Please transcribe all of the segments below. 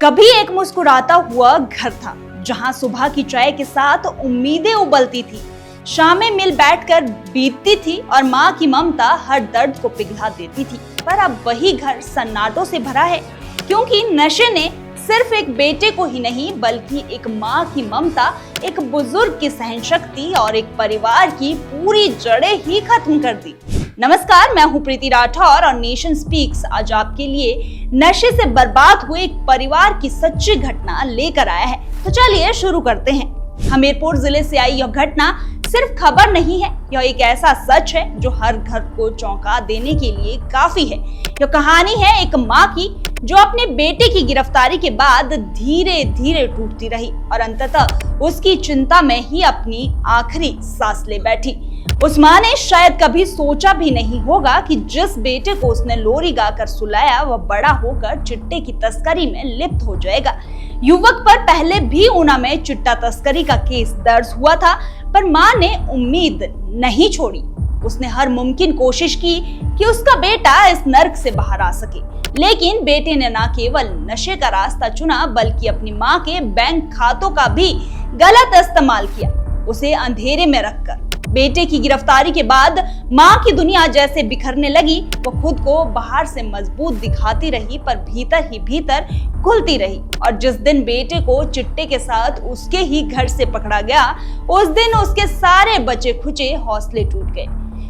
कभी एक मुस्कुराता हुआ घर था जहां सुबह की चाय के साथ उम्मीदें उबलती थी, शामें मिल बैठकर बीतती थी और माँ की ममता हर दर्द को पिघला देती थी। पर अब वही घर सन्नाटों से भरा है, क्योंकि नशे ने सिर्फ एक बेटे को ही नहीं बल्कि एक माँ की ममता, एक बुजुर्ग की सहनशक्ति और एक परिवार की पूरी जड़ें ही खत्म कर दी। नमस्कार, मैं हूं प्रीति राठौर और नेशन स्पीक्स आज आपके लिए नशे से बर्बाद हुए एक परिवार की सच्ची घटना लेकर आया है। तो चलिए शुरू करते हैं। हमीरपुर जिले से आई यह घटना सिर्फ खबर नहीं है, यह एक ऐसा सच है जो हर घर को चौंका देने के लिए काफी है। यह कहानी है एक माँ की जो अपने बेटे की गिरफ्तारी के बाद धीरे धीरे टूटती रही और अंततः उसकी चिंता में ही अपनी आखिरी सांस ले बैठी। उस माँ ने शायद कभी सोचा भी नहीं होगा कि जिस बेटे को उसने लोरी गाकर सुलाया वह बड़ा होकर चिट्टे की तस्करी में लिप्त हो जाएगा। युवक पर पहले भी ऊना में चिट्टा तस्करी का केस दर्ज हुआ था, पर माँ ने उम्मीद नहीं छोड़ी। उसने हर मुमकिन कोशिश की कि उसका बेटा इस नर्क से बाहर आ सके, लेकिन बेटे ने न केवल नशे का रास्ता चुना बल्कि अपनी माँ के बैंक खातों का भी गलत इस्तेमाल किया। उसे अंधेरे में रखकर बेटे की गिरफ्तारी के बाद माँ की दुनिया जैसे बिखरने लगी। वो खुद को बाहर से मजबूत दिखाती रही पर भीतर ही भीतर घुलती रही, और जिस दिन बेटे को चिट्टे के साथ उसके ही घर से पकड़ा गया, उस दिन उसके सारे बचे खुचे हौसले टूट गए।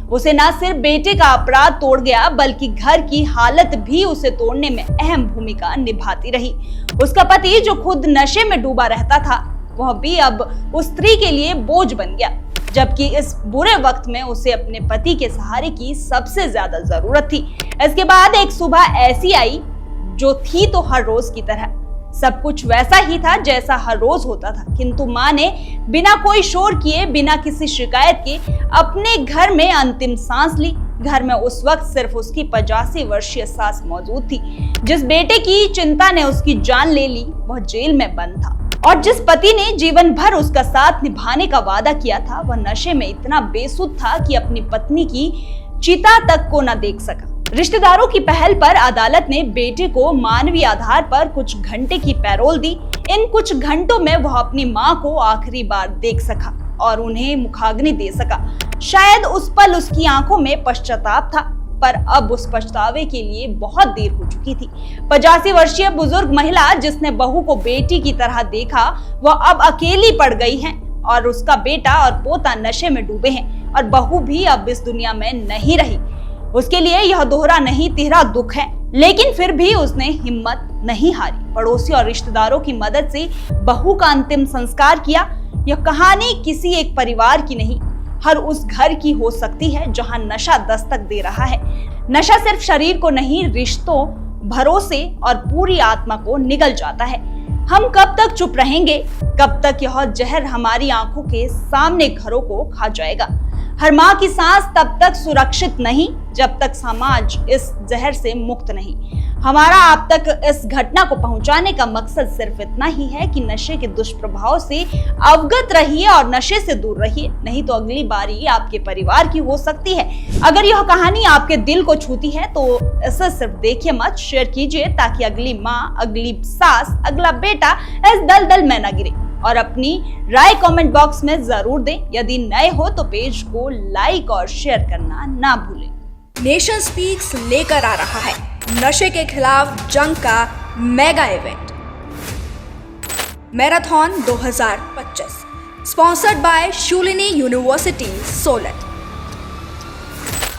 उसे न सिर्फ बेटे का अपराध तोड़ गया बल्कि घर की हालत भी उसे तोड़ने में अहम भूमिका निभाती रही। उसका पति जो खुद नशे में डूबा रहता था, वह भी अब उस स्त्री के लिए बोझ बन गया, जबकि इस बुरे वक्त में उसे अपने पति के सहारे की सबसे ज्यादा जरूरत थी। इसके बाद एक सुबह ऐसी आई जो थी तो हर रोज की तरह, सब कुछ वैसा ही था जैसा हर रोज होता था, किंतु माँ ने बिना कोई शोर किए, बिना किसी शिकायत के अपने घर में अंतिम सांस ली। घर में उस वक्त सिर्फ उसकी 85 वर्षीय सास मौजूद थी। जिस बेटे की चिंता ने उसकी जान ले ली वह जेल में बंद था, और जिस पति ने जीवन भर उसका साथ निभाने का वादा किया था वह नशे में इतना बेसुध था कि अपनी पत्नी की चिता तक को न देख सका। रिश्तेदारों की पहल पर अदालत ने बेटे को मानवीय आधार पर कुछ घंटे की पैरोल दी। इन कुछ घंटों में वह अपनी मां को आखिरी बार देख सका और उन्हें मुखाग्नि दे सका। शायद उस पल उसकी आंखों में पश्चाताप था, पर अब उस पछतावे के लिए बहुत देर हो चुकी थी। 85 वर्षीय बुजुर्ग महिला जिसने बहू को बेटी की तरह देखा, वह अब अकेली पड़ गई है और उसका बेटा और पोता नशे में डूबे हैं और बहू भी अब इस दुनिया में नहीं रही। उसके लिए यह दोहरा नहीं तिहरा दुख है, लेकिन फिर भी उसने हिम्मत नहीं हारी। पड़ोसी और रिश्तेदारों की मदद से बहू का अंतिम संस्कार किया। यह कहानी किसी एक परिवार की नहीं, हर उस घर की हो सकती है जहां नशा दस्तक दे रहा है। नशा सिर्फ शरीर को नहीं, रिश्तों, भरोसे और पूरी आत्मा को निगल जाता है। हम कब तक चुप रहेंगे? कब तक यह जहर हमारी आंखों के सामने घरों को खा जाएगा? हर माँ की सांस तब तक सुरक्षित नहीं जब तक समाज इस जहर से मुक्त नहीं। हमारा आप तक इस घटना को पहुंचाने का मकसद सिर्फ इतना ही है कि नशे के दुष्प्रभाव से अवगत रहिए और नशे से दूर रहिए, नहीं तो अगली बारी आपके परिवार की हो सकती है। अगर यह कहानी आपके दिल को छूती है तो इसे सिर्फ देखिए मत, शेयर कीजिए ताकि अगली माँ, अगली सास, अगला बेटा इस दलदल में न गिरे। और अपनी राय कमेंट बॉक्स में जरूर दें। यदि नए हो तो पेज को लाइक और शेयर करना ना भूलें। नेशन स्पीक्स लेकर आ रहा है नशे के खिलाफ जंग का mega event marathon 2025, sponsored by Shoolini university Solan.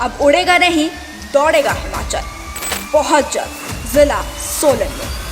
अब उड़ेगा नहीं, दौड़ेगा हिमाचल, बहुत जल्द जिला सोलन में।